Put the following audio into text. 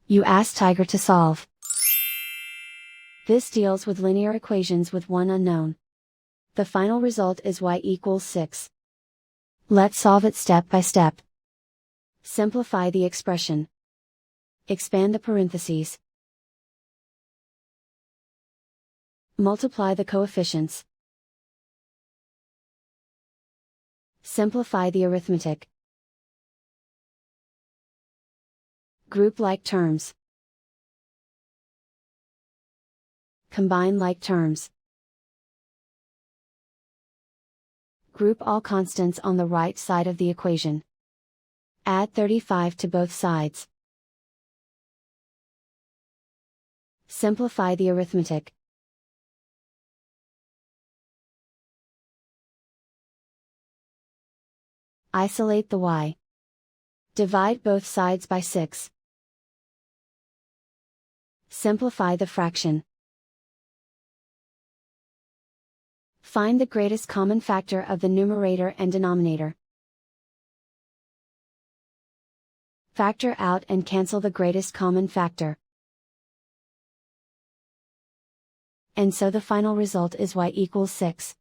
You ask Tiger to solve. This deals with linear equations with one unknown. The final result is y equals 6. Let's solve it step by step. Simplify the expression. Expand the parentheses. Multiply the coefficients. Simplify the arithmetic. Group like terms. Combine like terms. Group all constants on the right side of the equation. Add 35 to both sides. Simplify the arithmetic. Isolate the y. Divide both sides by 6. Simplify the fraction. Find the greatest common factor of the numerator and denominator. Factor out and cancel the greatest common factor. And so the final result is y equals 6.